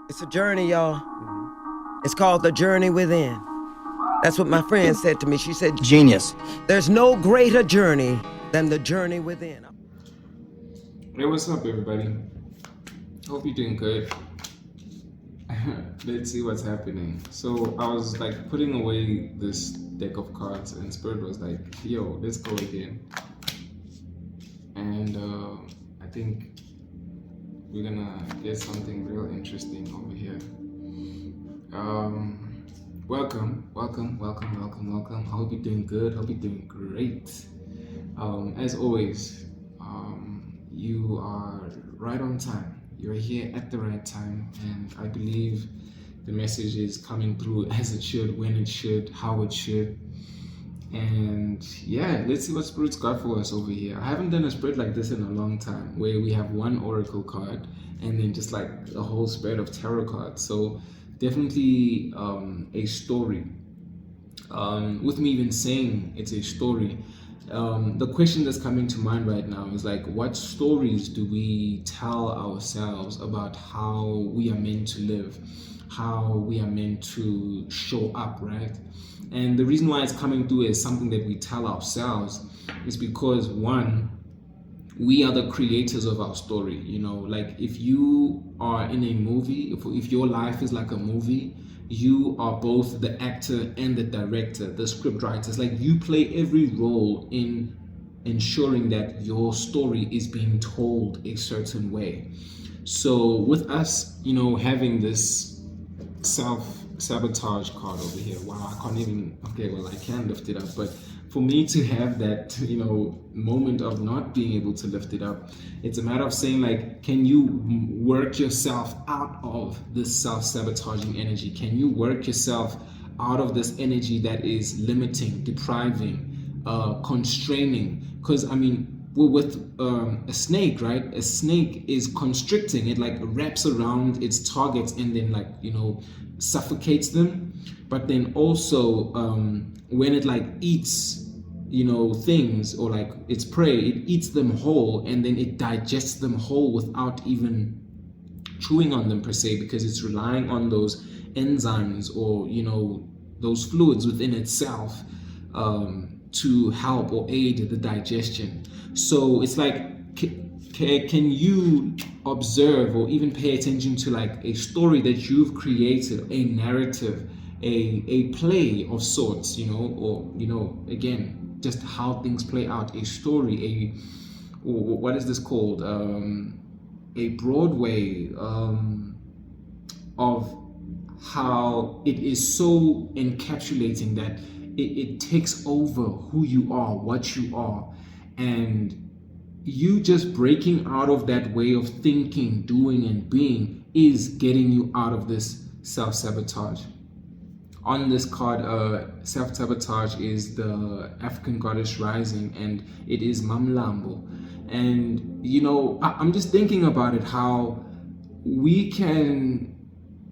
It's a journey, y'all. It's called the journey within. That's what my friend said to me. She said, Genius. there's no greater journey than the journey within. Hey, what's up, everybody? Hope you're doing good. Let's see what's happening. So I was like putting away this deck of cards, and Spirit was like, yo, let's go again. And I think we're gonna get something real interesting over here. Welcome. I hope you're doing good. Hope you're doing great. As always, you are right on time. You're here at the right time, and I believe the message is coming through as it should, when it should, how it should. And yeah, let's see what Spirit's got for us over here. I haven't done a spread like this in a long time, where we have one oracle card and then just like a whole spread of tarot cards. So definitely a story. With me even saying it's a story, the question that's coming to mind right now is like, what stories do we tell ourselves about how we are meant to live, how we are meant to show up, right? And the reason why it's coming through as something that we tell ourselves is because, one, we are the creators of our story. You know, like if you are in a movie, if your life is like a movie, you are both the actor and the director, the script writer. It's like you play every role in ensuring that your story is being told a certain way. So with us, you know, having this self-sabotage card over here, wow, I can't even, okay, well, I can lift it up, but for me to have that, you know, moment of not being able to lift it up, it's a matter of saying like, can you work yourself out of this self-sabotaging energy? Can you work yourself out of this energy that is limiting, depriving, constraining? Because I mean, with a snake, right? A snake is constricting. It like wraps around its targets and then like, you know, suffocates them. But then also when it like eats, you know, things or like its prey, it eats them whole and then it digests them whole without even chewing on them per se, because it's relying on those enzymes or, you know, those fluids within itself to help or aid the digestion. So it's like, can you observe or even pay attention to like a story that you've created, a narrative, a play of sorts, you know, or, you know, again, just how things play out, a story, what is this called? A Broadway of how it is so encapsulating that it takes over who you are, what you are, and you just breaking out of that way of thinking, doing, and being is getting you out of this self-sabotage. On this card, self-sabotage is the African goddess rising, and it is Mamlambo. And, you know, I'm just thinking about it, how we can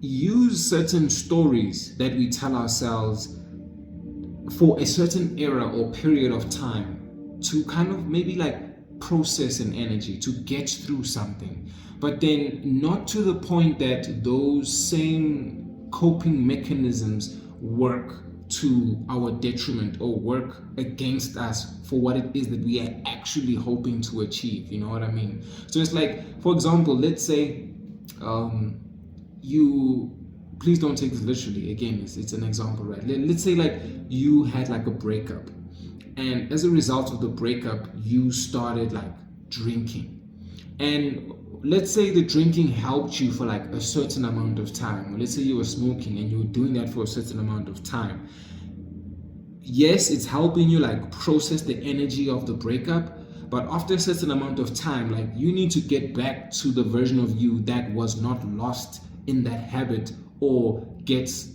use certain stories that we tell ourselves for a certain era or period of time to kind of maybe like process an energy, to get through something, but then not to the point that those same coping mechanisms work to our detriment or work against us for what it is that we are actually hoping to achieve. You know what I mean? So it's like, for example, let's say you, please don't take this literally, again, it's an example, right? Let's say like you had like a breakup, and as a result of the breakup you started like drinking, and let's say the drinking helped you for like a certain amount of time, or let's say you were smoking and you were doing that for a certain amount of time. Yes, it's helping you like process the energy of the breakup, but after a certain amount of time, like you need to get back to the version of you that was not lost in that habit or gets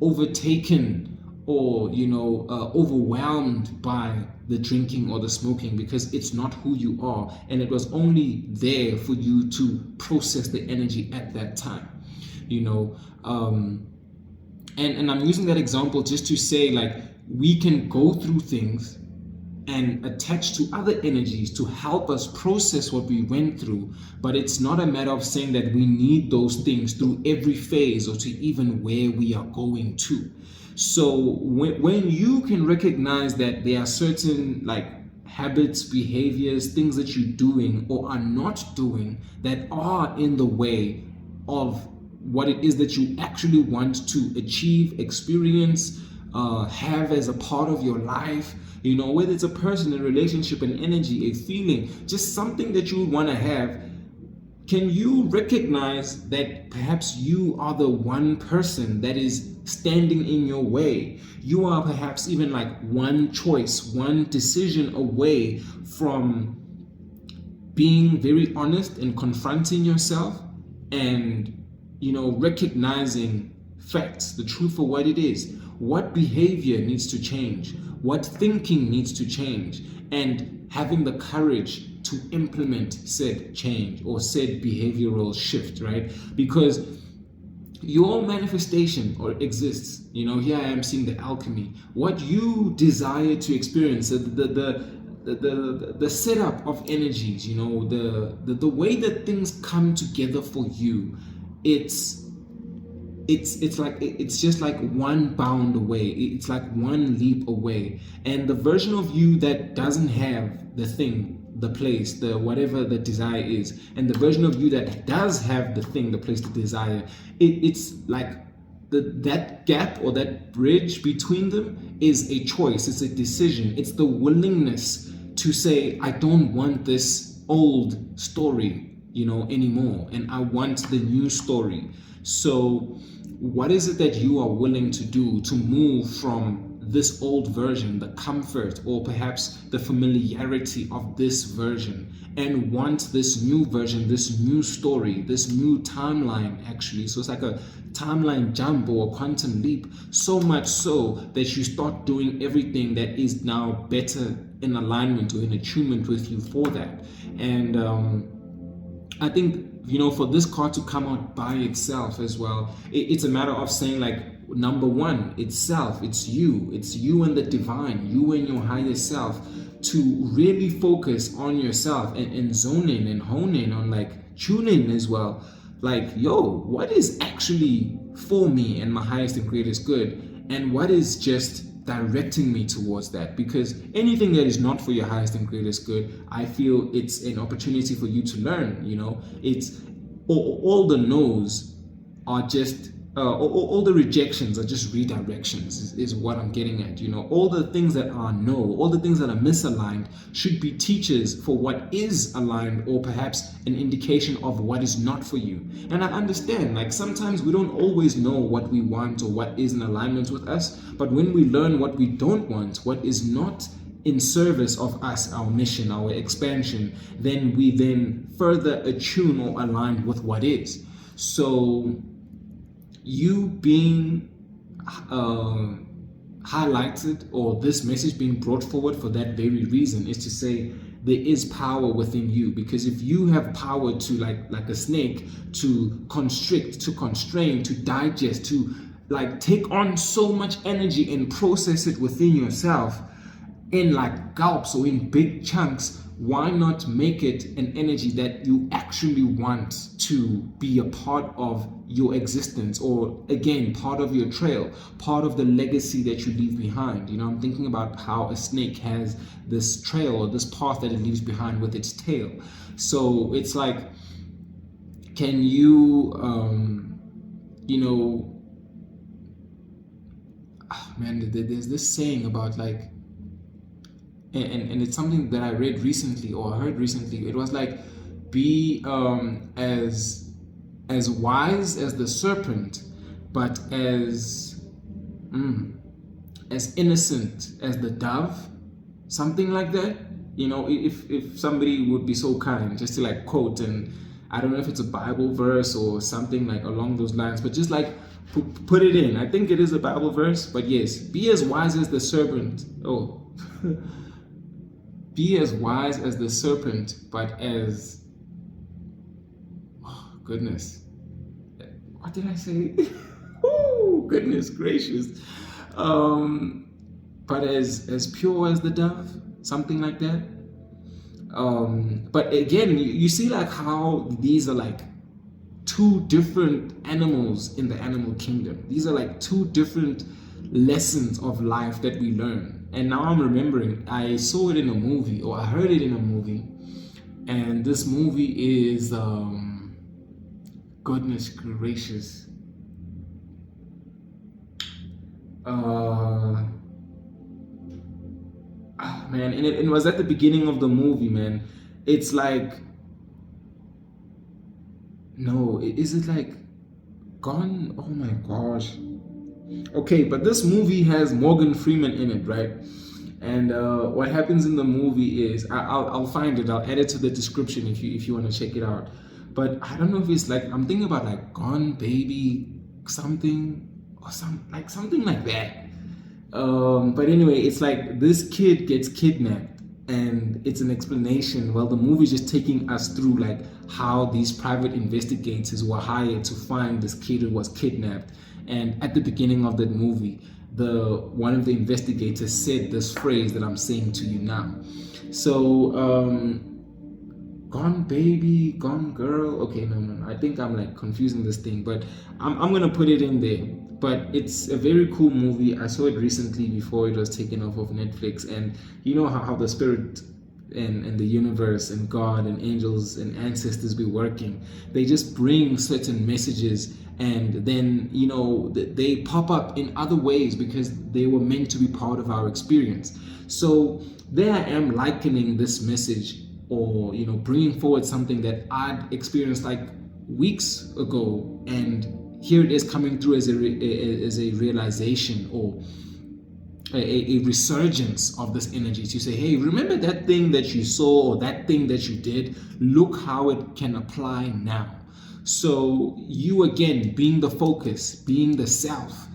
overtaken or, you know, overwhelmed by the drinking or the smoking, because it's not who you are, and it was only there for you to process the energy at that time, you know. And I'm using that example just to say like we can go through things and attach to other energies to help us process what we went through. But it's not a matter of saying that we need those things through every phase or to even where we are going to. So when you can recognize that there are certain like habits, behaviors, things that you're doing or are not doing that are in the way of what it is that you actually want to achieve, experience, have as a part of your life, whether it's a person, a relationship, an energy, a feeling, just something that you want to have. Can you recognize that perhaps you are the one person that is standing in your way? You are perhaps even like one choice, one decision away from being very honest and confronting yourself and, recognizing facts, the truth for what it is. What behavior needs to change? What thinking needs to change? And having the courage to implement said change or said behavioral shift, right? Because your manifestation or exists, here I am seeing the alchemy. What you desire to experience, the setup of energies, the way that things come together for you, it's just like one bound away. It's like one leap away. And the version of you that doesn't have the thing, the place, the whatever the desire is, and the version of you that does have the thing, the place, the desire, it's like that gap or that bridge between them is a choice. It's a decision. It's the willingness to say, I don't want this old story, anymore, and I want the new story. So what is it that you are willing to do to move from this old version, the comfort or perhaps the familiarity of this version, and want this new version, this new story, this new timeline actually? So it's like a timeline jump or a quantum leap, so much so that you start doing everything that is now better in alignment or in attunement with you for that. And I think, for this card to come out by itself as well, it's a matter of saying like, number one, itself, it's you and the divine, you and your higher self, to really focus on yourself and zone in and hone in on, like, tune in as well. Like, what is actually for me and my highest and greatest good, and what is just directing me towards that? Because anything that is not for your highest and greatest good, I feel it's an opportunity for you to learn. It's all the no's are just all the rejections are just redirections, is what I'm getting at. All the things that are no, all the things that are misaligned should be teachers for what is aligned, or perhaps an indication of what is not for you. And I understand, like, sometimes we don't always know what we want or what is in alignment with us, but when we learn what we don't want, what is not in service of us, our mission, our expansion, then we then further attune or align with what is. So you being highlighted, or this message being brought forward for that very reason, is to say there is power within you. Because if you have power to, like a snake, to constrict, to constrain, to digest, to like take on so much energy and process it within yourself in like gulps or in big chunks, why not make it an energy that you actually want to be a part of your existence, or again, part of your trail, part of the legacy that you leave behind? I'm thinking about how a snake has this trail or this path that it leaves behind with its tail. So it's like, can you, there's this saying about like, and it's something that I read recently or heard recently. It was like, be as wise as the serpent, but as innocent as the dove, something like that. If somebody would be so kind just to like quote, and I don't know if it's a Bible verse or something like along those lines, but just like put it in. I think it is a Bible verse, but yes, be as wise as the serpent. Be as wise as the serpent, but as, oh, goodness, what did I say? Oh, goodness gracious. But as pure as the dove, something like that. But again, you see like how these are like two different animals in the animal kingdom. These are like two different lessons of life that we learn. And now I'm remembering, I saw it in a movie, or I heard it in a movie, and this movie is goodness gracious, man, and it was at the beginning of the movie, man. It's like, no, is it like Gone? Oh my gosh. Okay, but this movie has Morgan Freeman in it, right? And what happens in the movie is, I'll find it. I'll add it to the description if you want to check it out. But I don't know if it's like, I'm thinking about like Gone Baby something, or something like that. But anyway, it's like this kid gets kidnapped, and it's an explanation. Well, the movie is just taking us through like how these private investigators were hired to find this kid who was kidnapped. And at the beginning of that movie, one of the investigators said this phrase that I'm saying to you now. So, Gone Baby, Gone Girl. Okay, no. I think I'm like confusing this thing, but I'm gonna put it in there. But it's a very cool movie. I saw it recently before it was taken off of Netflix, and you know how the spirit and the universe and God and angels and ancestors be working. They just bring certain messages, and then they pop up in other ways because they were meant to be part of our experience. So there I am likening this message, or bringing forward something that I'd experienced like weeks ago, and here it is coming through as a realization, or a resurgence of this energy to say, hey, remember that thing that you saw, or that thing that you did? Look how it can apply now. So you, again, being the focus, being the self,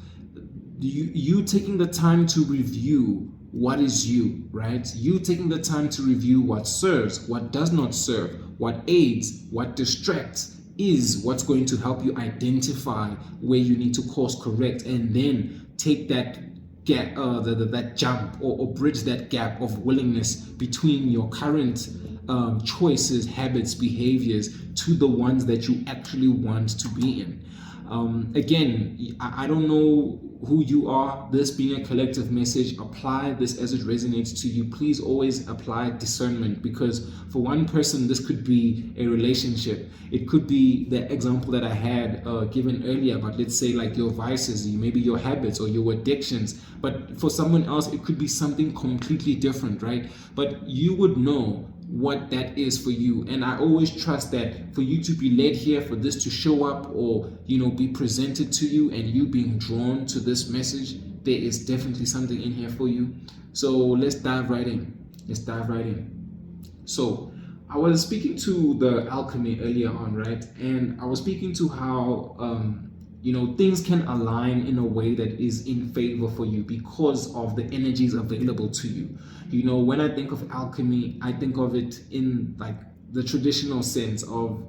you taking the time to review what is you, right? You taking the time to review what serves, what does not serve, what aids, what distracts, is what's going to help you identify where you need to course correct, and then take that gap, that jump, or bridge that gap of willingness between your current choices, habits, behaviors, to the ones that you actually want to be in. Again, I don't know who you are. This being a collective message, apply this as it resonates to you. Please always apply discernment, because for one person this could be a relationship. It could be the example that I had given earlier, but let's say like your vices, maybe your habits or your addictions. But for someone else it could be something completely different, right? But you would know what that is for you. And I always trust that for you to be led here, for this to show up, or be presented to you, and you being drawn to this message, there is definitely something in here for you. So let's dive right in. So I was speaking to the alchemy earlier on, right? And I was speaking to how things can align in a way that is in favor for you because of the energies available to you. When I think of alchemy, I think of it in like the traditional sense of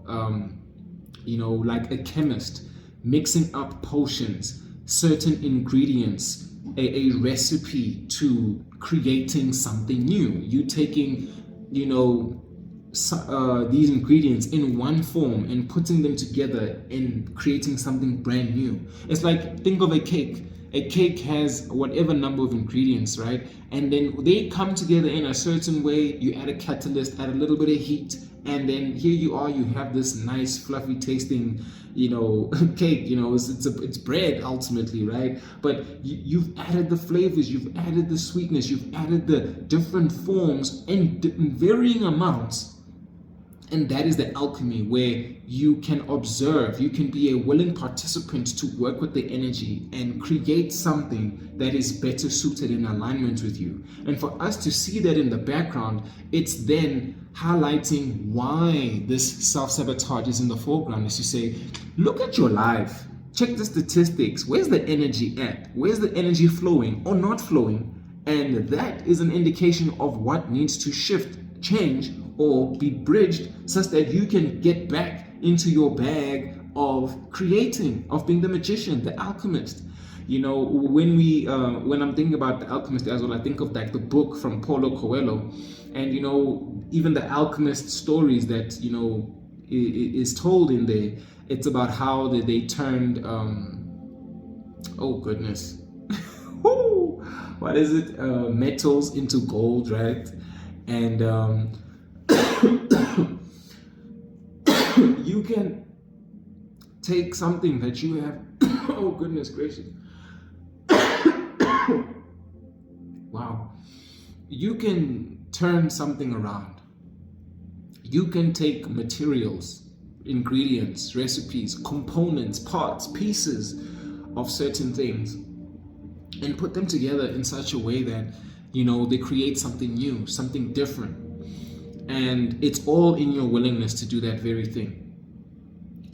like a chemist mixing up potions, certain ingredients, a recipe, to creating something new. You taking these ingredients in one form and putting them together and creating something brand new. It's like, think of a cake. A cake has whatever number of ingredients, right? And then they come together in a certain way. You add a catalyst, add a little bit of heat, and then here you are, you have this nice fluffy tasting cake. It's bread ultimately, right? But you've added the flavors, you've added the sweetness, you've added the different forms in varying amounts. And that is the alchemy, where you can observe, you can be a willing participant to work with the energy and create something that is better suited in alignment with you. And for us to see that in the background, it's then highlighting why this self-sabotage is in the foreground, is to say, look at your life, check the statistics, where's the energy at? Where's the energy flowing or not flowing? And that is an indication of what needs to shift, change, or be bridged, such that you can get back into your bag of creating, of being the magician, the alchemist. You know, when I'm thinking about The Alchemist as well, I think of like the book from Paulo Coelho, and you know, even the alchemist stories that you know is told in there. It's about how they turned oh goodness, what is it? Metals into gold, right? And you can take something that you have. Oh goodness gracious! Wow, you can turn something around. You can take materials, ingredients, recipes, components, parts, pieces of certain things and put them together in such a way that, you know, they create something new, something different. And it's all in your willingness to do that very thing.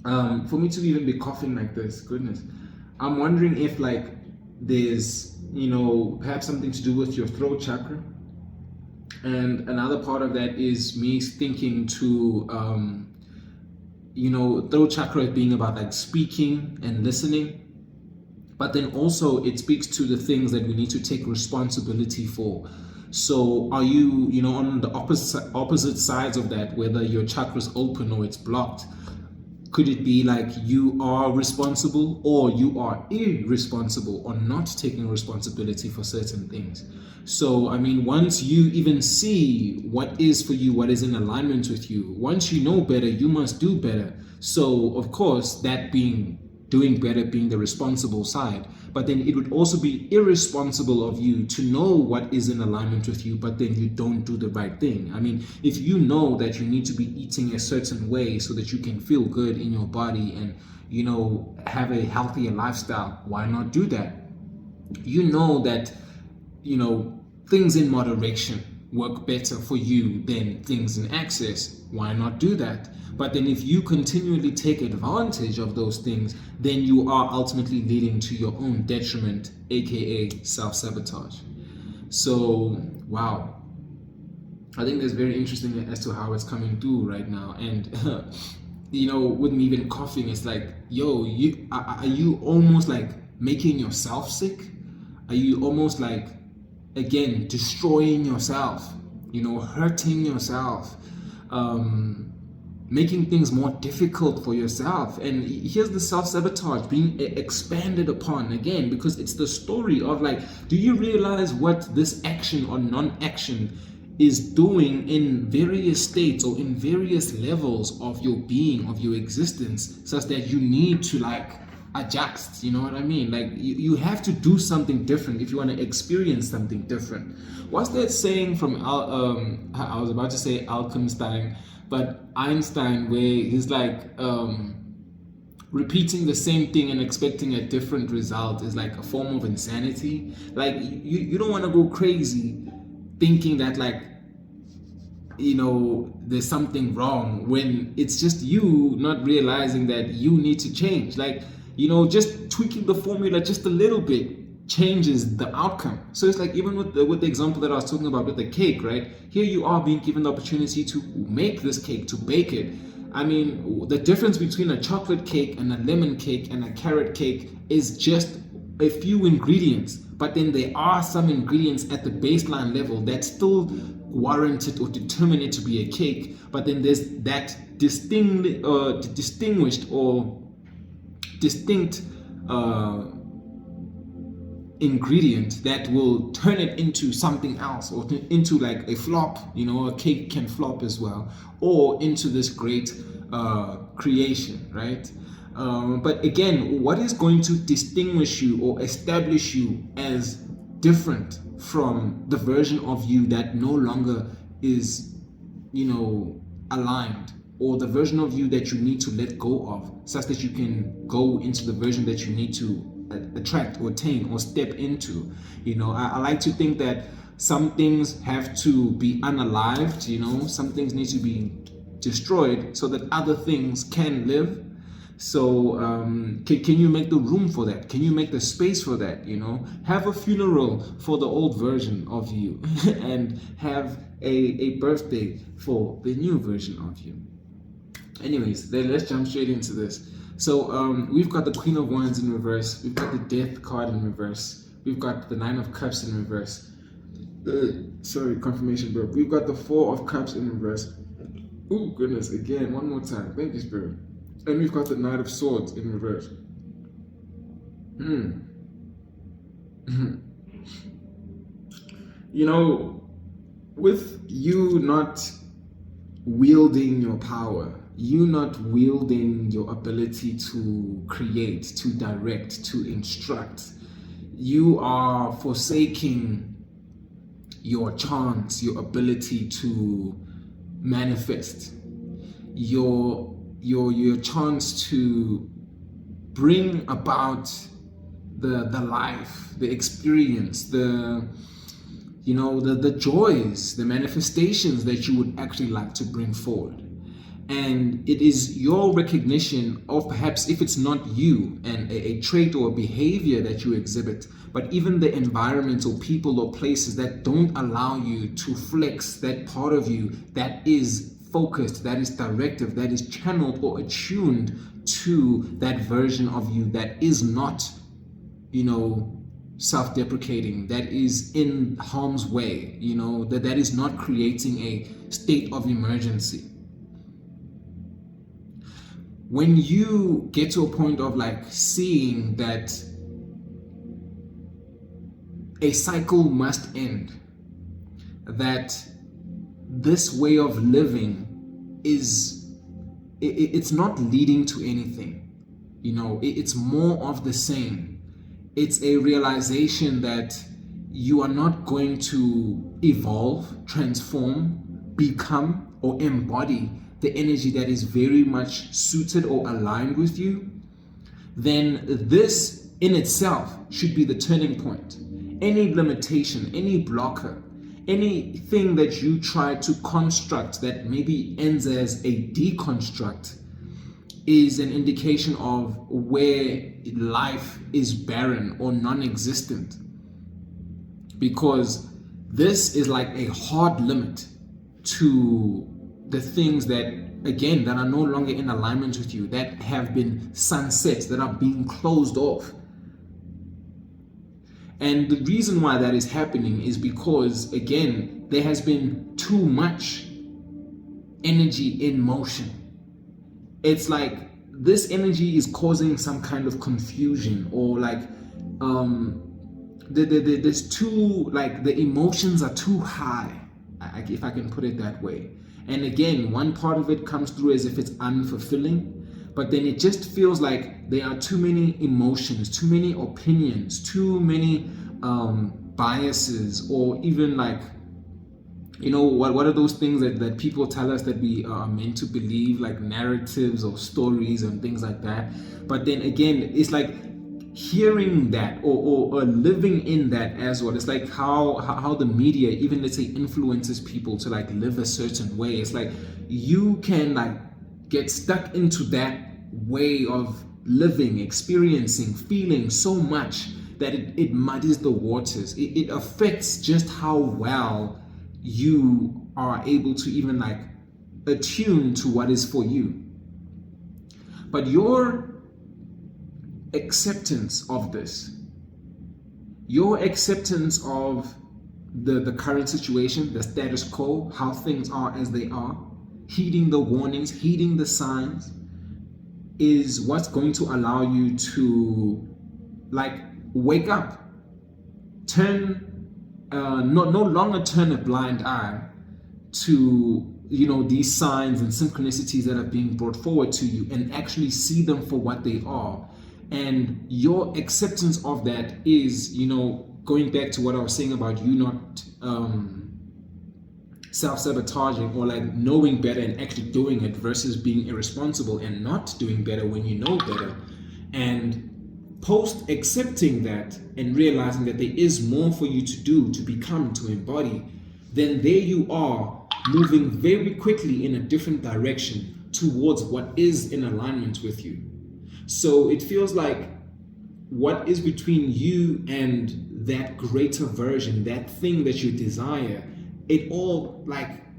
For me to even be coughing like this, goodness, I'm wondering if like there's, you know, perhaps something to do with your throat chakra. And another part of that is me thinking to, you know, throat chakra being about like speaking and listening. But then also it speaks to the things that we need to take responsibility for. So are you, you know, on the opposite sides of that, whether your chakra's open or it's blocked? Could it be like you are responsible or you are irresponsible or not taking responsibility for certain things? So, I mean, once you even see what is for you, what is in alignment with you, once you know better, you must do better. So, of course, that being doing better, being the responsible side, but then it would also be irresponsible of you to know what is in alignment with you, but then you don't do the right thing. I mean, if you know that you need to be eating a certain way so that you can feel good in your body and, you know, have a healthier lifestyle, why not do that? You know that, you know, things in moderation work better for you than things in excess. Why not do that? But then if you continually take advantage of those things, then you are ultimately leading to your own detriment, aka self-sabotage. So, wow. I think that's very interesting as to how it's coming through right now. And, you know, with me even coughing, it's like, yo, are you almost like making yourself sick? Are you almost like, again, destroying yourself, you know, hurting yourself, making things more difficult for yourself? And here's the self-sabotage being expanded upon again, because it's the story of like, do you realize what this action or non-action is doing in various states or in various levels of your being, of your existence, such that you need to like adjust? You know what I mean? Like you have to do something different if you want to experience something different. What's that saying from I was about to say Alchemstein, but Einstein, where he's like repeating the same thing and expecting a different result is like a form of insanity. Like you don't want to go crazy thinking that like, you know, there's something wrong when it's just you not realizing that you need to change. Like, you know, just tweaking the formula just a little bit changes the outcome. So it's like even with the example that I was talking about with the cake, right? Here you are being given the opportunity to make this cake, to bake it. I mean, the difference between a chocolate cake and a lemon cake and a carrot cake is just a few ingredients, but then there are some ingredients at the baseline level that still warrant it or determine it to be a cake. But then there's that distinct ingredient that will turn it into something else, or into like a flop. You know, a cake can flop as well, or into this great creation, right? But again, what is going to distinguish you or establish you as different from the version of you that no longer is, you know, aligned, or the version of you that you need to let go of, such that you can go into the version that you need to attract or attain or step into? You know, I like to think that some things have to be unalived, you know, some things need to be destroyed so that other things can live. So can you make the room for that? Can you make the space for that? You know, have a funeral for the old version of you and have a birthday for the new version of you. Anyways, then let's jump straight into this. So we've got the Queen of Wands in reverse. We've got the Death card in reverse. We've got the Nine of Cups in reverse. Sorry, confirmation, bro. We've got the Four of Cups in reverse. Oh, goodness. Again, one more time. Thank you, Spirit. And we've got the Knight of Swords in reverse. You know, with you not wielding your power, you not wielding your ability to create, to direct, to instruct, you are forsaking your chance, your ability to manifest, your chance to bring about the life, the experience, the joys, the manifestations that you would actually like to bring forward. And it is your recognition of, perhaps if it's not you and a trait or a behavior that you exhibit, but even the environment or people or places that don't allow you to flex that part of you that is focused, that is directive, that is channeled or attuned to that version of you that is not, self-deprecating, that is in harm's way, that is not creating a state of emergency. When you get to a point of seeing that a cycle must end, that this way of living it's not leading to anything, it's more of the same. It's a realization that you are not going to evolve, transform, become, or embody the energy that is very much suited or aligned with you, then this in itself should be the turning point. Any limitation, any blocker, anything that you try to construct that maybe ends as a deconstruct is an indication of where life is barren or non-existent. Because this is like a hard limit to the things that, again, that are no longer in alignment with you, that have been sunset, that are being closed off. And the reason why that is happening is because, again, there has been too much energy in motion. It's like this energy is causing some kind of confusion, or there's too, the emotions are too high, if I can put it that way. And again, one part of it comes through as if it's unfulfilling, but then it just feels like there are too many emotions, too many opinions, too many biases, or even what are those things that people tell us that we are meant to believe, like narratives or stories and things like that. But then again, it's like hearing that or living in that as well. It's like how the media, even let's say, influences people to live a certain way. It's like you can get stuck into that way of living, experiencing, feeling so much that it muddies the waters. It affects just how well you are able to even attune to what is for you. But your acceptance of this, your acceptance of the current situation, the status quo, how things are as they are, heeding the warnings, heeding the signs, is what's going to allow you to wake up, turn no longer turn a blind eye to these signs and synchronicities that are being brought forward to you, and actually see them for what they are. And your acceptance of that is, going back to what I was saying about you not self-sabotaging or knowing better and actually doing it, versus being irresponsible and not doing better when you know better. And post accepting that and realizing that there is more for you to do, to become, to embody, then there you are, moving very quickly in a different direction towards what is in alignment with you. So it feels like what is between you and that greater version, that thing that you desire, it all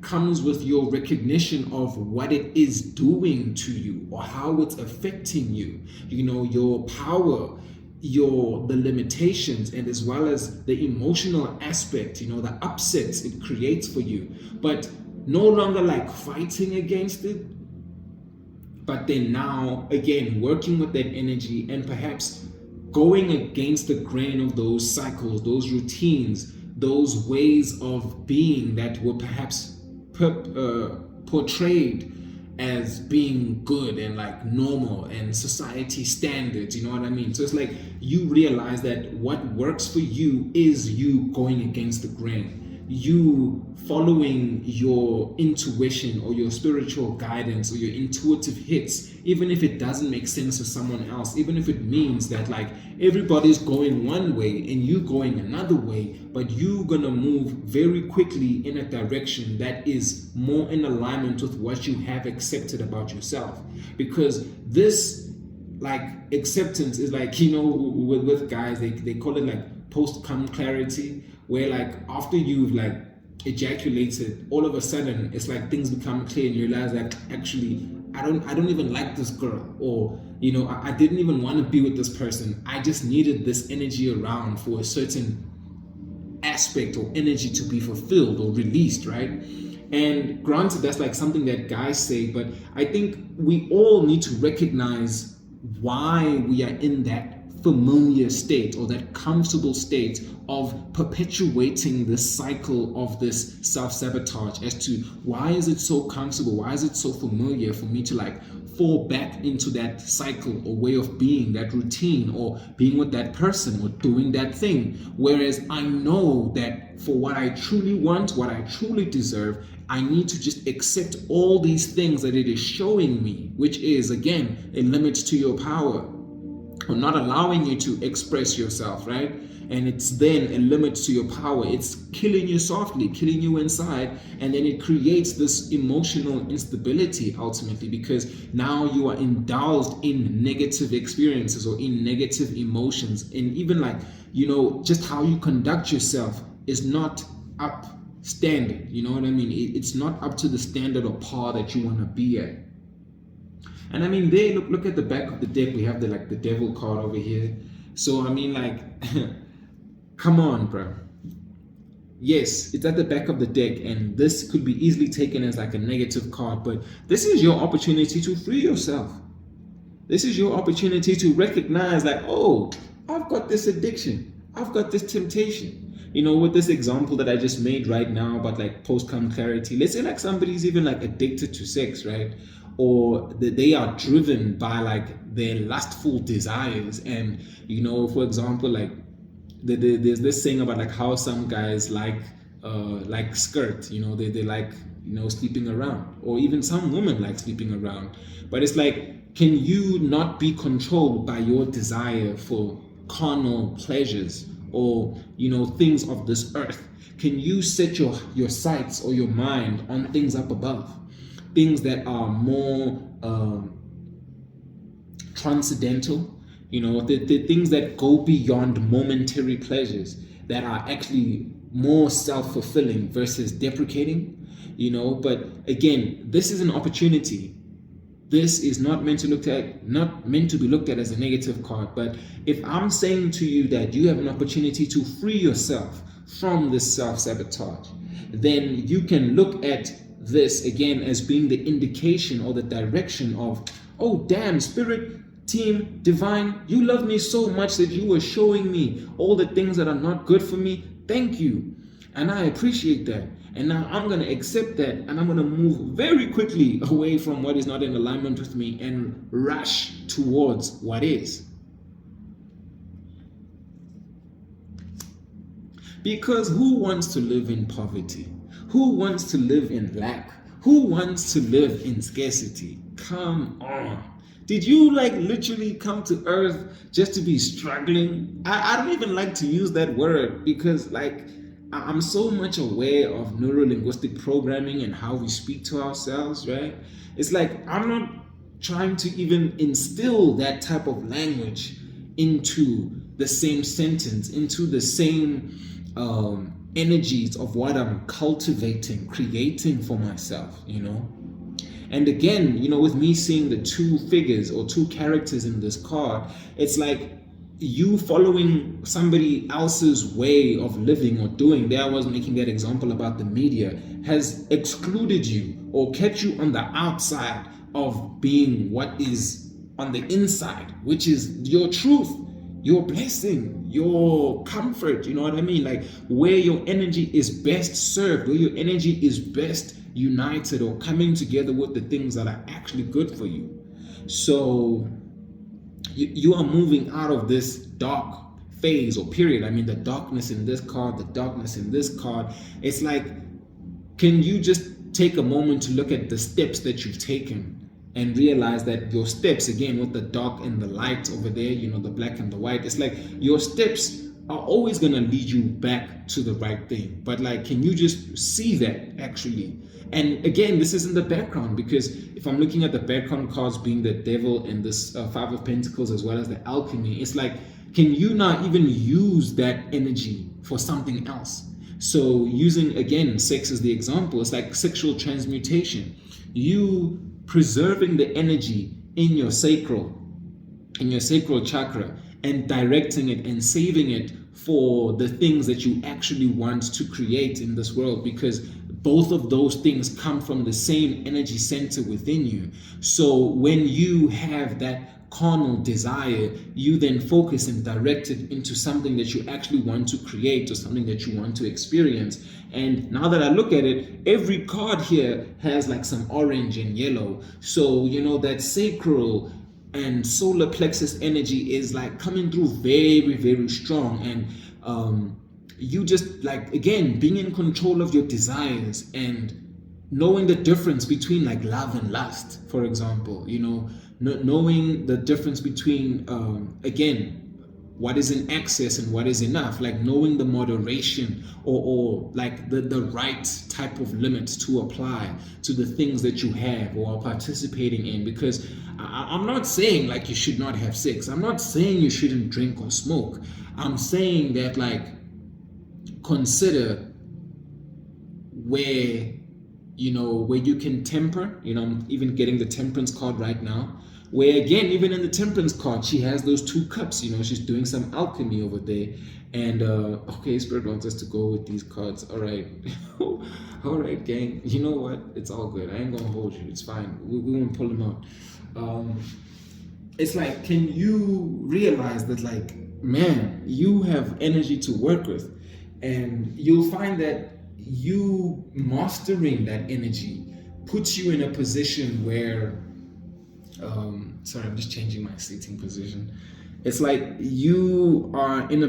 comes with your recognition of what it is doing to you or how it's affecting you, you know, your power, the limitations, and as well as the emotional aspect, you know, the upsets it creates for you, but no longer like fighting against it, but then now again working with that energy and perhaps going against the grain of those cycles, those routines, those ways of being that were perhaps portrayed as being good and like normal and society standards, you know what I mean? So it's like you realize that what works for you is you going against the grain, you following your intuition or your spiritual guidance or your intuitive hits, even if it doesn't make sense to someone else, even if it means that like everybody's going one way and you going another way, but you're gonna move very quickly in a direction that is more in alignment with what you have accepted about yourself. Because this like acceptance is like, you know, with guys, they call it like post-cum clarity, where like after you've like ejaculated, all of a sudden it's like things become clear and you realize that actually I don't even like this girl, or you know, I didn't even want to be with this person. I just needed this energy around for a certain aspect or energy to be fulfilled or released, right? And granted, that's like something that guys say, but I think we all need to recognize why we are in that familiar state or that comfortable state of perpetuating this cycle of this self-sabotage, as to why is it so comfortable, why is it so familiar for me to like fall back into that cycle or way of being, that routine, or being with that person or doing that thing, whereas I know that for what I truly want, what I truly deserve, I need to just accept all these things that it is showing me, which is again a limit to your power, or not allowing you to express yourself, right? And it's then a limit to your power. It's killing you softly, killing you inside, and then it creates this emotional instability ultimately, because now you are indulged in negative experiences or in negative emotions, and even like, you know, just how you conduct yourself is not up standard, you know what I mean? It's not up to the standard or par that you want to be at. And I mean, there, look at the back of the deck. We have the like the devil card over here. So I mean, like, come on, bro. Yes, it's at the back of the deck, and this could be easily taken as like a negative card, but this is your opportunity to free yourself. This is your opportunity to recognize like, oh, I've got this addiction. I've got this temptation. You know, with this example that I just made right now about like post-cum clarity, let's say like somebody's even like addicted to sex, right? Or that they are driven by like their lustful desires. And you know, for example, like there's this saying about like how some guys like skirt, you know, they like, you know, sleeping around, or even some women like sleeping around. But it's like, can you not be controlled by your desire for carnal pleasures or, you know, things of this earth? Can you set your sights or your mind on things up above? Things that are more transcendental, you know, the things that go beyond momentary pleasures, that are actually more self-fulfilling versus deprecating, you know. But again, this is an opportunity. This is not meant to be looked at as a negative card. But if I'm saying to you that you have an opportunity to free yourself from this self-sabotage, then you can look at this again as being the indication or the direction of, oh damn, spirit team divine, you love me so much that you were showing me all the things that are not good for me. Thank you, and I appreciate that. And now I'm going to accept that, and I'm going to move very quickly away from what is not in alignment with me and rush towards what is. Because who wants to live in poverty? Who wants to live in lack? Who wants to live in scarcity? Come on. Did you like literally come to earth just to be struggling? I don't even like to use that word, because like I'm so much aware of neuro-linguistic programming and how we speak to ourselves, right? It's like I'm not trying to even instill that type of language into the same sentence, into the same energies of what I'm cultivating, creating for myself, And again, with me seeing the two figures or two characters in this card, it's like you following somebody else's way of living or doing. There I was making that example about the media, has excluded you or kept you on the outside of being what is on the inside, which is your truth, your blessing, your comfort. You know what I mean? Like where your energy is best served, where your energy is best united or coming together with the things that are actually good for you. So you are moving out of this dark phase or period. I mean, the darkness in this card, the darkness in this card. It's like, can you just take a moment to look at the steps that you've taken and realize that your steps, again, with the dark and the light over there, the black and the white, it's like your steps are always going to lead you back to the right thing. But like, can you just see that actually? And again, this is in the background, because if I'm looking at the background cards being the devil and this Five of Pentacles as well as the alchemy, it's like, can you not even use that energy for something else? So using, again, sex as the example, it's like sexual transmutation. You preserving the energy in your sacral chakra and directing it and saving it for the things that you actually want to create in this world, because both of those things come from the same energy center within you. So when you have that carnal desire, you then focus and direct it into something that you actually want to create or something that you want to experience. And now that I look at it, every card here has like some orange and yellow. So, that sacral and solar plexus energy is like coming through very, very strong. And you just like, again, being in control of your desires and knowing the difference between like love and lust, for example, knowing the difference between, again, what is in excess and what is enough, like knowing the moderation or like the right type of limits to apply to the things that you have or are participating in. Because I'm not saying like you should not have sex. I'm not saying you shouldn't drink or smoke. I'm saying that like, consider where you can temper. I'm even getting the temperance card right now, where again, even in the temperance card, she has those two cups. She's doing some alchemy over there. And okay, Spirit wants us to go with these cards. All right. All right, gang, you know what, it's all good. I ain't gonna hold you, it's fine. We won't pull them out. It's like, can you realize that like, man, you have energy to work with, and you'll find that you mastering that energy puts you in a position where sorry, I'm just changing my seating position. It's like you are in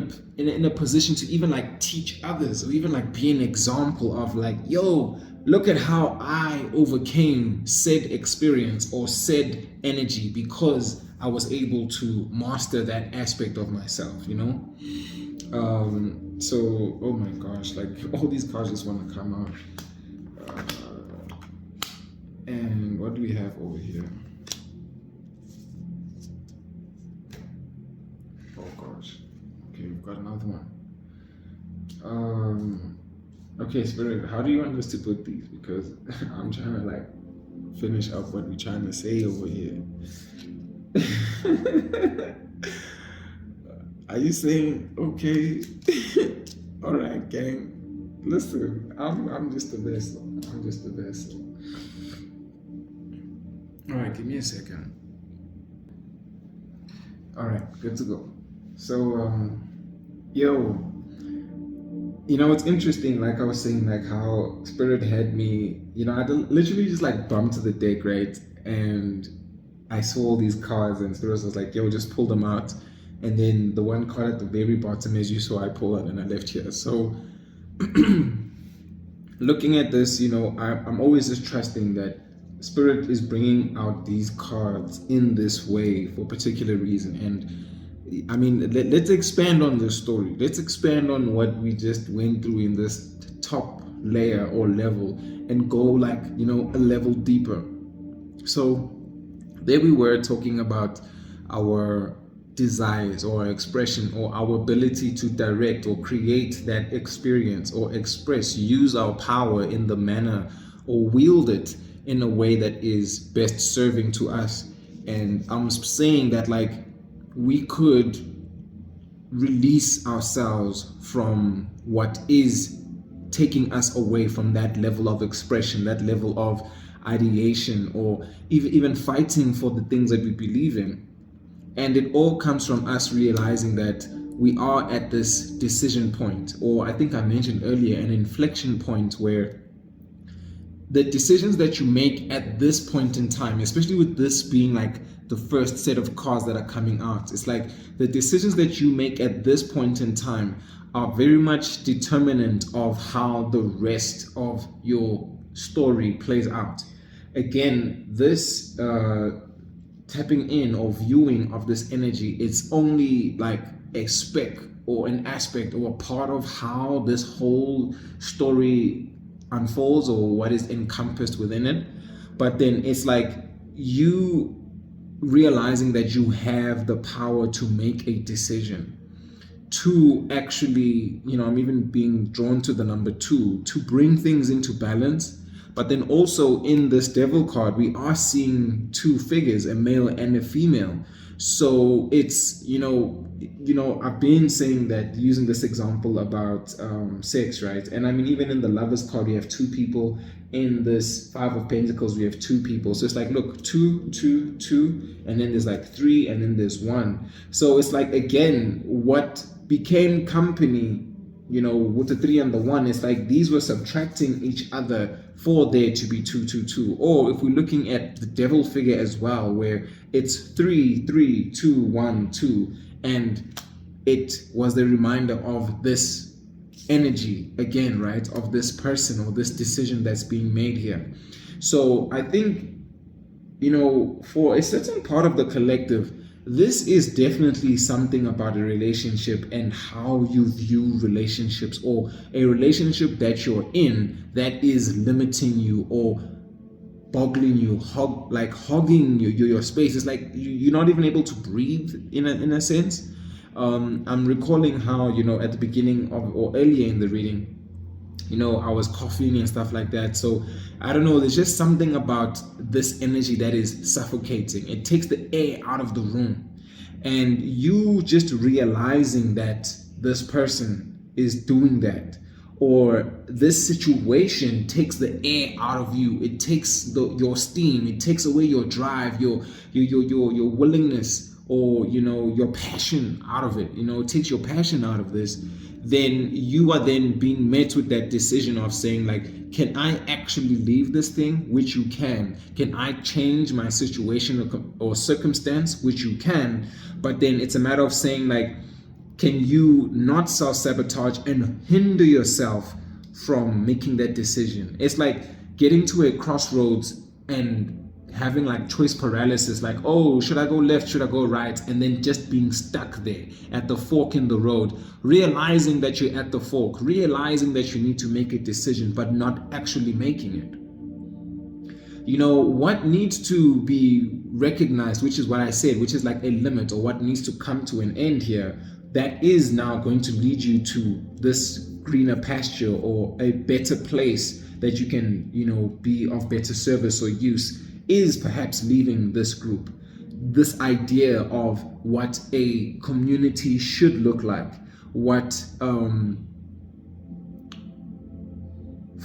a position to even like teach others, or even like be an example of like, yo, look at how I overcame said experience or said energy because I was able to master that aspect of myself, So, oh my gosh, like all these cards just want to come out. And what do we have over here? Oh gosh. Okay, we've got another one. Okay, Spirit, how do you want us to put these? Because I'm trying to like finish up what we're trying to say over here. Are you saying okay? All right, gang. Listen, I'm just a vessel. I'm just a vessel. All right, give me a second. All right, good to go. So, it's interesting. Like I was saying, like how Spirit had me. I literally just like bumped to the deck, right? And I saw all these cards, and Spirit was like, yo, just pull them out. And then the one card at the very bottom, as you saw, I pulled out and I left here. So looking at this, I'm always just trusting that Spirit is bringing out these cards in this way for a particular reason. And I mean, let's expand on this story. Let's expand on what we just went through in this top layer or level and go like, a level deeper. So there we were talking about our desires or our expression or our ability to direct or create that experience or express, use our power in the manner or wield it in a way that is best serving to us. And I'm saying that like we could release ourselves from what is taking us away from that level of expression, that level of ideation, or even fighting for the things that we believe in. And it all comes from us realizing that we are at this decision point, or I think I mentioned earlier, an inflection point where the decisions that you make at this point in time, especially with this being like the first set of cards that are coming out, it's like the decisions that you make at this point in time are very much determinant of how the rest of your story plays out. Again, this tapping in or viewing of this energy, it's only like a speck or an aspect or a part of how this whole story unfolds or what is encompassed within it. But then it's like you realizing that you have the power to make a decision, to actually, I'm even being drawn to the number 2, to bring things into balance. But then also in this devil card, we are seeing 2 figures, a male and a female. So it's, I've been saying that, using this example about sex, right? And I mean, even in the Lovers card, we have 2 people. In this 5 of Pentacles, we have 2 people. So it's like, look, 2, 2, 2, and then there's like 3, and then there's 1. So it's like, again, what became company, with the 3 and the 1, it's like these were subtracting each other for there to be 2, 2, 2. Or if we're looking at the devil figure as well, where it's 3, 3, 2, 1, 2, and it was the reminder of this energy again, right, of this person or this decision that's being made here. So I think, for a certain part of the collective, this is definitely something about a relationship and how you view relationships, or a relationship that you're in that is limiting you or boggling you, hogging your space. It's like you're not even able to breathe in a sense. I'm recalling how, at the beginning of, or earlier in the reading, I was coughing and stuff like that. So I don't know, there's just something about this energy that is suffocating. It takes the air out of the room. And you just realizing that this person is doing that, or this situation takes the air out of you. It takes your steam. It takes away your drive, your willingness, or your passion out of it. It takes your passion out of this. Then you are then being met with that decision of saying, like, can I actually leave this thing? Which you can. Can I change my situation or circumstance? Which you can. But then it's a matter of saying, like, can you not self-sabotage and hinder yourself from making that decision? It's like getting to a crossroads and having like choice paralysis, like, oh, should I go left, should I go right? And then just being stuck there at the fork in the road, realizing that you're at the fork, realizing that you need to make a decision, but not actually making it. What needs to be recognized, which is what I said, which is like a limit, or what needs to come to an end here, that is now going to lead you to this greener pasture or a better place that you can, be of better service or use, is perhaps leaving this group. This idea of what a community should look like, what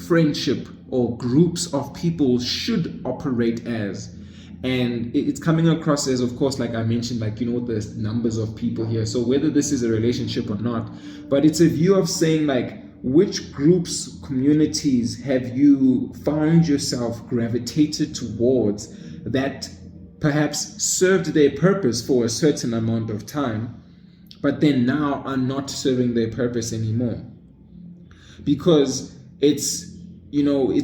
friendship or groups of people should operate as. And it's coming across as, of course, like I mentioned, like, the numbers of people here. So whether this is a relationship or not, but it's a view of saying, like, which groups, communities have you found yourself gravitated towards that perhaps served their purpose for a certain amount of time, but then now are not serving their purpose anymore? Because it's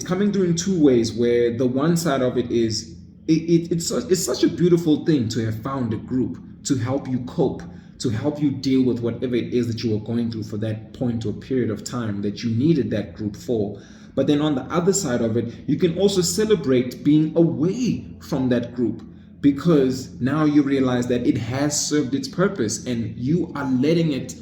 coming through in 2 ways, where the one side of it is, it's such a beautiful thing to have found a group to help you cope, to help you deal with whatever it is that you were going through for that point or period of time that you needed that group for. But then on the other side of it, you can also celebrate being away from that group, because now you realize that it has served its purpose and you are letting it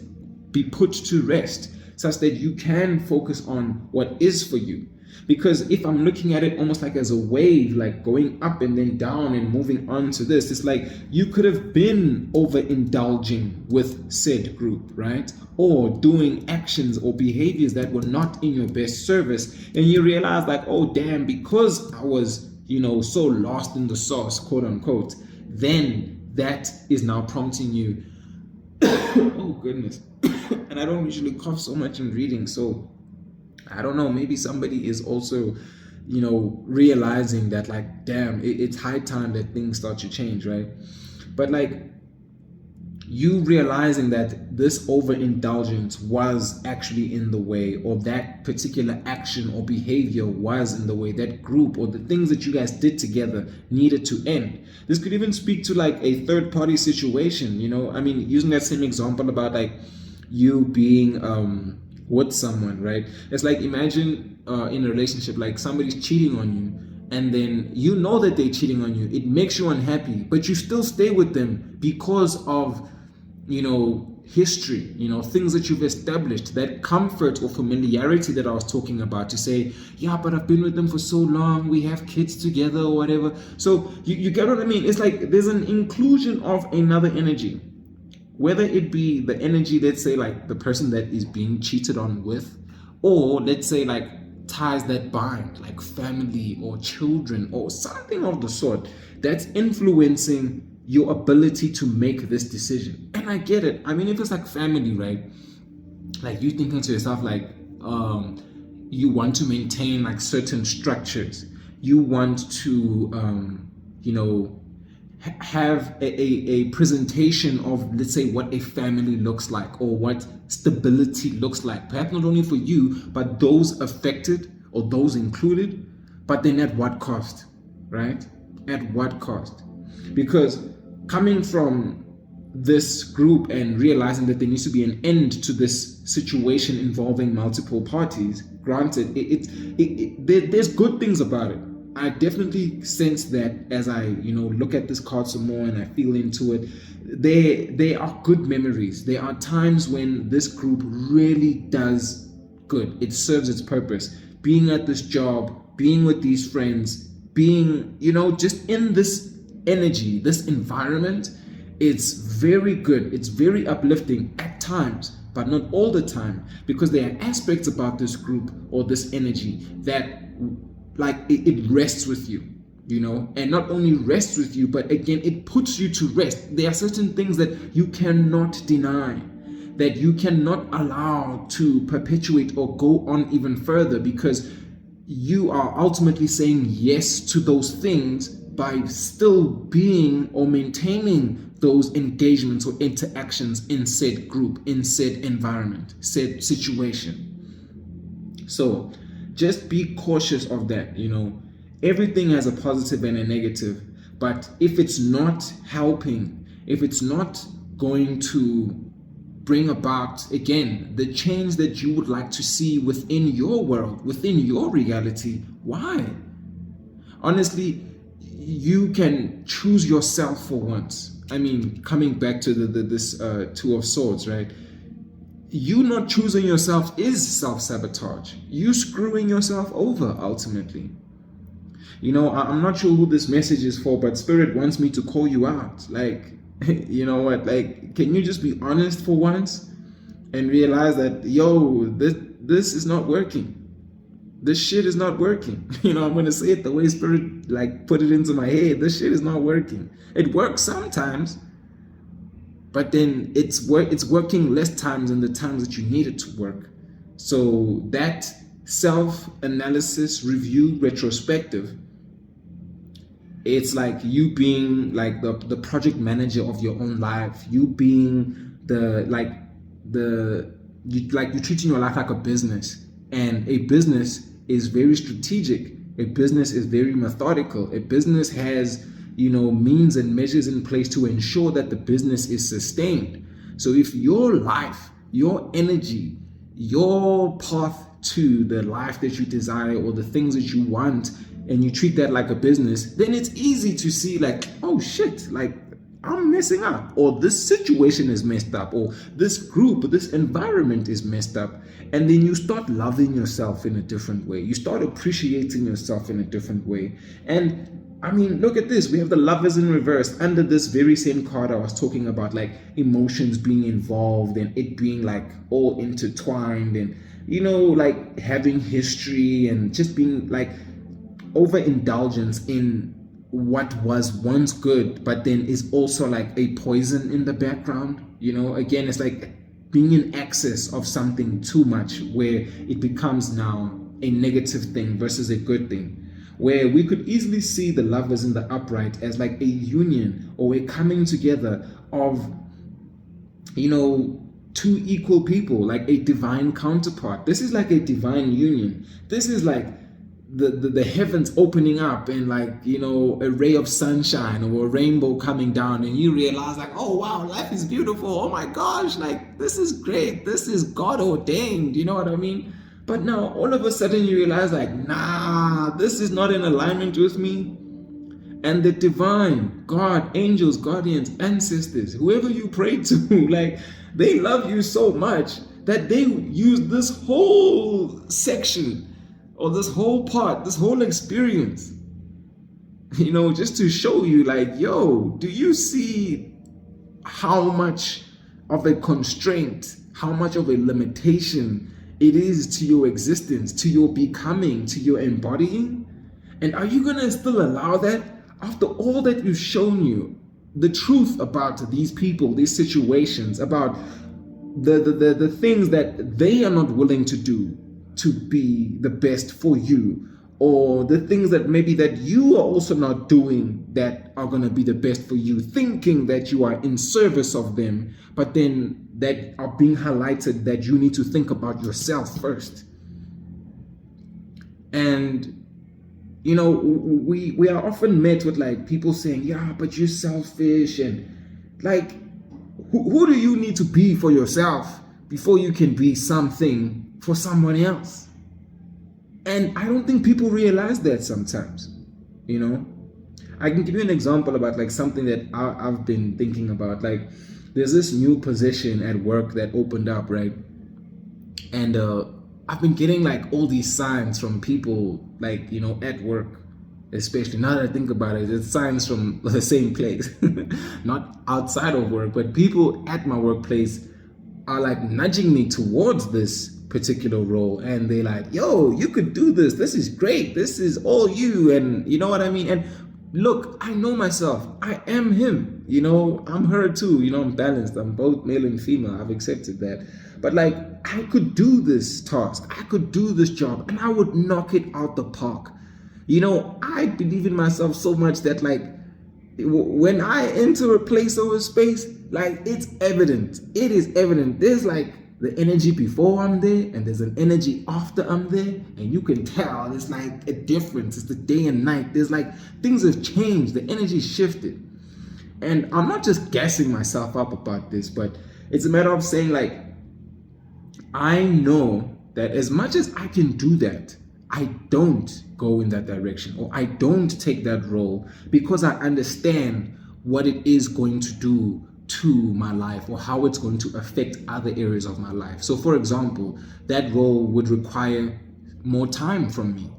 be put to rest such that you can focus on what is for you. Because if I'm looking at it almost like as a wave, like going up and then down and moving on to this, it's like you could have been overindulging with said group, right? Or doing actions or behaviors that were not in your best service. And you realize like, oh damn, because I was, so lost in the sauce, quote unquote, then that is now prompting you. Oh goodness. And I don't usually cough so much in reading, so I don't know, maybe somebody is also, realizing that like, damn, it's high time that things start to change, right? But like, you realizing that this overindulgence was actually in the way, or that particular action or behavior was in the way, that group or the things that you guys did together needed to end. This could even speak to like a third party situation, I mean, using that same example about like you being with someone, right? It's like, imagine in a relationship, like somebody's cheating on you, and then you know that they're cheating on you. It makes you unhappy, but you still stay with them because of history, things that you've established, that comfort or familiarity that I was talking about, to say, yeah, but I've been with them for so long, we have kids together or whatever. So you get what I mean? It's like there's an inclusion of another energy, whether it be the energy, let's say like the person that is being cheated on with, or let's say like ties that bind, like family or children or something of the sort, that's influencing your ability to make this decision. And I get it. I mean, if it's like family, right? Like you thinking to yourself, like, you want to maintain like certain structures. You want to, have a presentation of, let's say, what a family looks like or what stability looks like. Perhaps not only for you, but those affected or those included. But then at what cost, right? At what cost? Because coming from this group and realizing that there needs to be an end to this situation involving multiple parties, granted, there's good things about it. I definitely sense that as I, look at this card some more and I feel into it. There are good memories. There are times when this group really does good. It serves its purpose. Being at this job, being with these friends, being, just in this energy, this environment, it's very good. It's very uplifting at times, but not all the time, because there are aspects about this group or this energy that like it rests with you, and not only rests with you, but again, it puts you to rest. There are certain things that you cannot deny, that you cannot allow to perpetuate or go on even further, because you are ultimately saying yes to those things by still being or maintaining those engagements or interactions in said group, in said environment, said situation. So just be cautious of that. Everything has a positive and a negative, but if it's not helping, if it's not going to bring about, again, the change that you would like to see within your world, within your reality, why? Honestly, you can choose yourself for once. I mean, coming back to this Two of Swords, right? You not choosing yourself is self-sabotage. You screwing yourself over, ultimately. I'm not sure who this message is for, but Spirit wants me to call you out. Like, you know what? Like, can you just be honest for once and realize that, this is not working. This shit is not working. I'm going to say it the way Spirit like put it into my head. This shit is not working. It works sometimes, but then it's working less times than the times that you need it to work. So that self-analysis, review, retrospective, it's like you being like the project manager of your own life. You being you're treating your life like a business, and a business is very strategic. A business is very methodical. A business has means and measures in place to ensure that the business is sustained. So if your life, your energy, your path to the life that you desire or the things that you want and you treat that like a business, then it's easy to see like, oh shit, like I'm messing up, or this situation is messed up, or this group, or this environment is messed up. And then you start loving yourself in a different way. You start appreciating yourself in a different way. And I mean, look at this. We have the Lovers in reverse under this very same card I was talking about, like emotions being involved and it being like all intertwined, and like having history and just being like overindulgence in what was once good, but then is also like a poison in the background. Again, it's like being in excess of something too much, where it becomes now a negative thing versus a good thing. Where we could easily see the Lovers in the upright as like a union or a coming together of, two equal people, like a divine counterpart. This is like a divine union. This is like the heavens opening up and like, a ray of sunshine or a rainbow coming down, and you realize like, oh wow, life is beautiful. Oh my gosh, like this is great. This is God ordained. You know what I mean? But now all of a sudden you realize like, nah, this is not in alignment with me. And the divine, God, angels, guardians, ancestors, whoever you pray to, like they love you so much that they use this whole section or this whole part, this whole experience, just to show you like, yo, do you see how much of a constraint, how much of a limitation it is to your existence, to your becoming, to your embodying? And are you gonna still allow that after all that we've shown you, the truth about these people, these situations, about the things that they are not willing to do to be the best for you, or the things that maybe that you are also not doing that are going to be the best for you, thinking that you are in service of them, but then that are being highlighted that you need to think about yourself first. And we are often met with like people saying, yeah, but you're selfish, and like who do you need to be for yourself before you can be something for someone else? And I don't think people realize that sometimes. I can give you an example about like something that I've been thinking about. Like there's this new position at work that opened up, right? And I've been getting like all these signs from people like, at work, especially now that I think about it, it's signs from the same place, not outside of work, but people at my workplace are like nudging me towards this particular role, and they're like, yo, you could do this. This is great. This is all you. And you know what I mean? And look, I know myself. I am him. I'm her too. I'm balanced. I'm both male and female. I've accepted that. But like, I could do this task. I could do this job, and I would knock it out the park. I believe in myself so much that like, when I enter a place or a space, like it's evident. It is evident. There's like the energy before I'm there, and there's an energy after I'm there, and you can tell there's like a difference. It's the day and night. There's like things have changed. The energy shifted. And I'm not just gassing myself up about this, but it's a matter of saying like, I know that as much as I can do that, I don't go in that direction, or I don't take that role, because I understand what it is going to do to my life, or how it's going to affect other areas of my life. So for example, that role would require more time from me.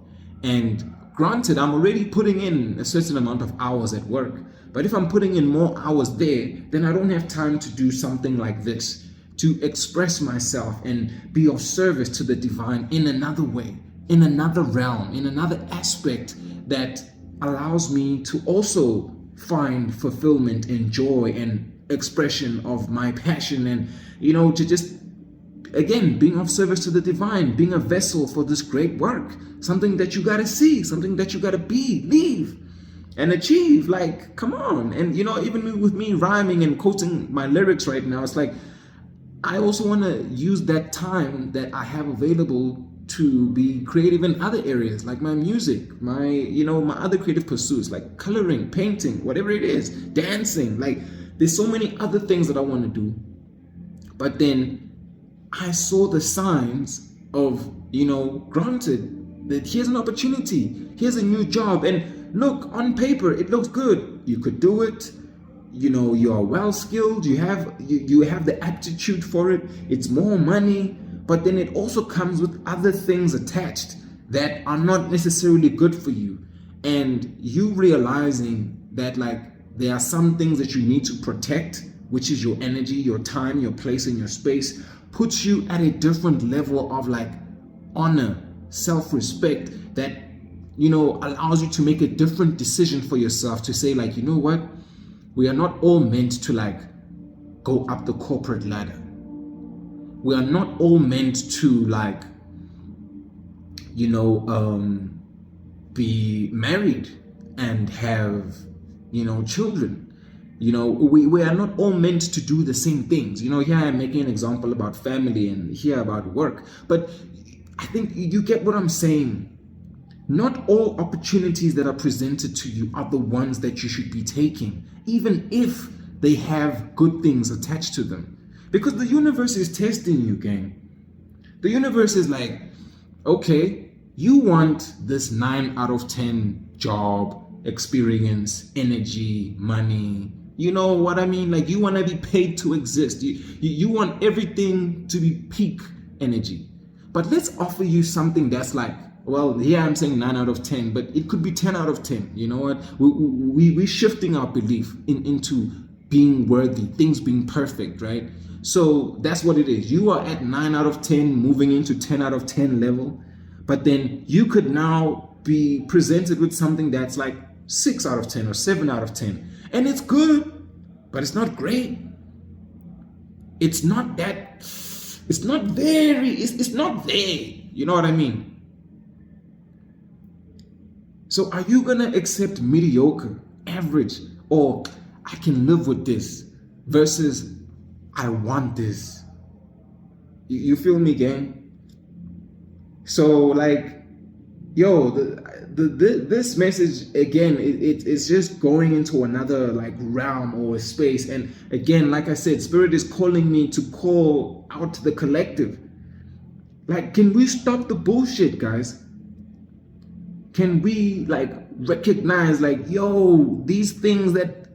And granted, I'm already putting in a certain amount of hours at work, but if I'm putting in more hours there, then I don't have time to do something like this, to express myself and be of service to the divine in another way, in another realm, in another aspect that allows me to also find fulfillment and joy and expression of my passion, and to just, again, being of service to the divine, being a vessel for this great work, something that you gotta see, something that you gotta be, leave, and achieve. Like, come on. And even with me rhyming and quoting my lyrics right now, it's like I also want to use that time that I have available to be creative in other areas, like my music, my my other creative pursuits, like coloring, painting, whatever it is, dancing. Like there's so many other things that I want to do. But then I saw the signs of, granted, that here's an opportunity, here's a new job, and look, on paper it looks good, you could do it, you know, you are well skilled, you have the aptitude for it, it's more money, but then it also comes with other things attached that are not necessarily good for you. And you realizing that, like, there are some things that you need to protect, which is your energy, your time, your place, and your space, puts you at a different level of like honor, self-respect, that, you know, allows you to make a different decision for yourself, to say, like, you know what, we are not all meant to like go up the corporate ladder. We are not all meant to like, you know, be married and have, you know, children. You know, we are not all meant to do the same things. You know, here I'm making an example about family and here about work, but I think you get what I'm saying. Not all opportunities that are presented to you are the ones that you should be taking, even if they have good things attached to them. Because the universe is testing you, gang. The universe is like, okay, you want this 9 out of 10 job, experience, energy, money. You know what I mean? Like, you want to be paid to exist. You want everything to be peak energy. But let's offer you something that's like, well, here I'm saying 9 out of 10, but it could be 10 out of 10. You know what? We're shifting our belief into being worthy, things being perfect, right? So that's what it is. You are at 9 out of 10, moving into 10 out of 10 level. But then you could now be presented with something that's like 6 out of 10 or 7 out of 10. And it's good, but it's not great. It's not that, it's not very, it's not there. You know what I mean? So are you going to accept mediocre, average, or I can live with this, versus I want this? You feel me, gang? So like, yo, this message, again, it's just going into another like realm or space. And again, like I said, Spirit is calling me to call out to the collective. Like, can we stop the bullshit, guys? Can we like recognize, like, yo, these things that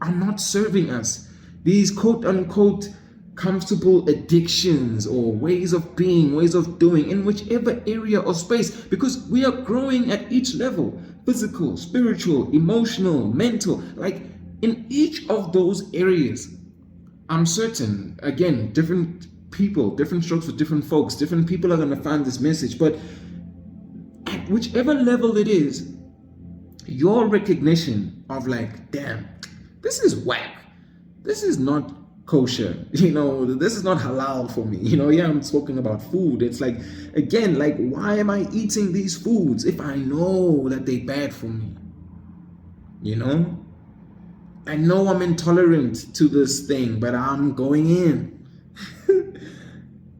are not serving us, these quote unquote comfortable addictions or ways of being, ways of doing, in whichever area or space, because we are growing at each level: physical, spiritual, emotional, mental. Like, in each of those areas, I'm certain, again, different people, different strokes for different folks, different people are going to find this message, but at whichever level it is, your recognition of like, damn, this is whack, this is not kosher, you know, this is not halal for me, you know. Yeah, I'm talking about food. It's like, again, like, why am I eating these foods if I know that they're bad for me? You know, I know I'm intolerant to this thing, but I'm going in.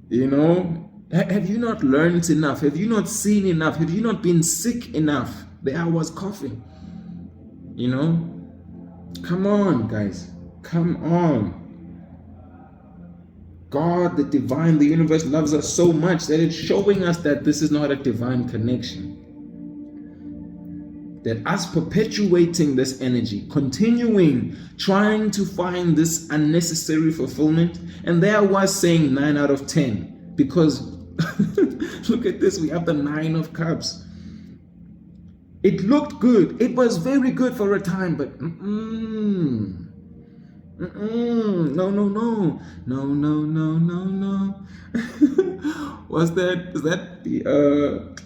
You know, have you not learned enough? Have you not seen enough? Have you not been sick enough? There I was coughing. You know, come on, guys, come on. God, the divine, the universe loves us so much that it's showing us that this is not a divine connection. That us perpetuating this energy, continuing, trying to find this unnecessary fulfillment. And there I was saying 9 out of 10, because look at this, we have the 9 of Cups. It looked good. It was very good for a time, but no. What's that? Is that the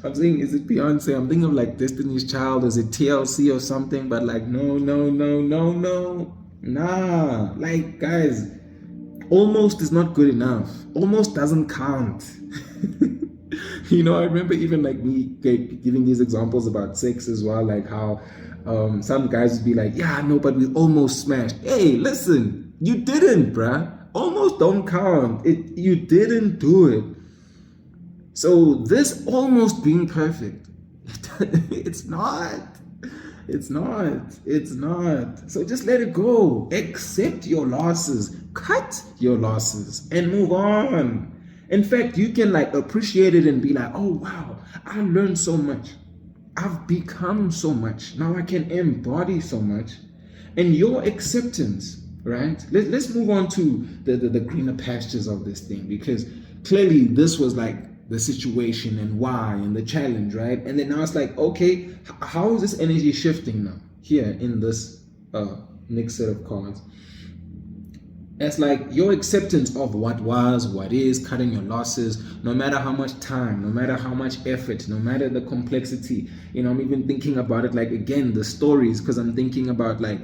I'm saying, is it Beyonce? I'm thinking of like Destiny's Child. Is it TLC or something? But like, no. Nah. Like, guys, almost is not good enough. Almost doesn't count. You know, I remember even like me giving these examples about sex as well, like how some guys would be like, yeah, no, but we almost smashed. Hey, listen, you didn't, bruh. Almost don't count. You didn't do it. So this almost being perfect, it's not. So just let it go. Accept your losses. Cut your losses and move on. In fact, you can like appreciate it and be like, oh wow, I learned so much. I've become so much. Now I can embody so much. And your acceptance, right? Let's move on to the greener pastures of this thing, because clearly this was like the situation and why and the challenge, right? And then now it's like, okay, how is this energy shifting now here in this next set of cards? It's like your acceptance of what was, what is, cutting your losses, no matter how much time, no matter how much effort, no matter the complexity. You know, I'm even thinking about it like, again, the stories, because I'm thinking about like,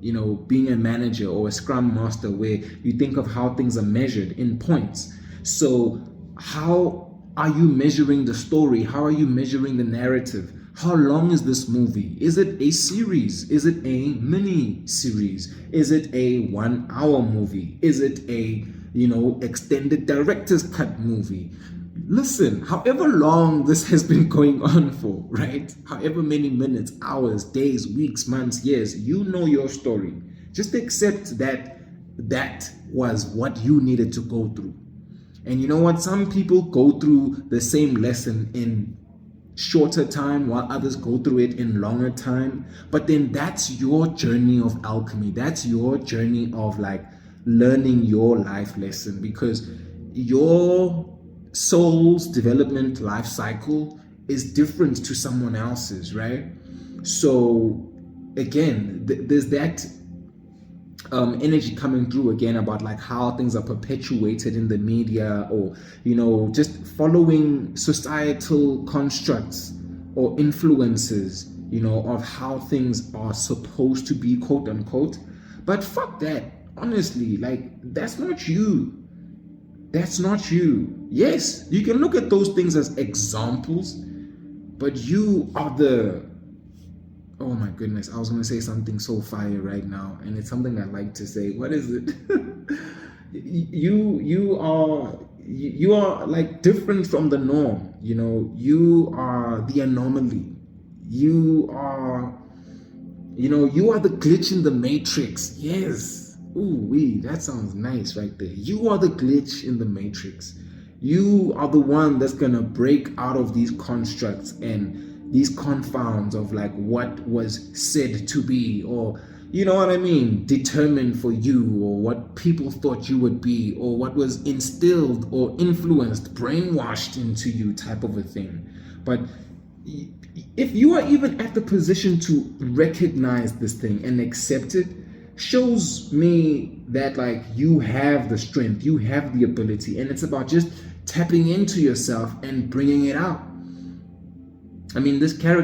you know, being a manager or a scrum master, where you think of how things are measured in points. So how are you measuring the story? How are you measuring the narrative? How long is this movie? Is it a series? Is it a mini series? Is it a 1 hour movie? Is it a, you know, extended director's cut movie? Listen, however long this has been going on for, right? However many minutes, hours, days, weeks, months, years, you know your story. Just accept that that was what you needed to go through. And you know what? Some people go through the same lesson in shorter time while others go through it in longer time. But then that's your journey of alchemy. That's your journey of like learning your life lesson, because your soul's development life cycle is different to someone else's, right? So again, there's that energy coming through again about like how things are perpetuated in the media, or you know, just following societal constructs or influences, you know, of how things are supposed to be, quote unquote. But fuck that, honestly, like that's not you. That's not you. Yes, you can look at those things as examples, but you are the, oh my goodness, I was going to say something so fire right now, and it's something I like to say. What is it? you are like different from the norm. You know, you are the anomaly. You are, you know, you are the glitch in the matrix. Yes. Ooh, that sounds nice right there. You are the glitch in the matrix. You are the one that's going to break out of these constructs and these confounds of like what was said to be, or you know what I mean, determined for you, or what people thought you would be, or what was instilled or influenced, brainwashed into you, type of a thing. But if you are even at the position to recognize this thing and accept it, shows me that like you have the strength, you have the ability, and it's about just tapping into yourself and bringing it out. I mean, this character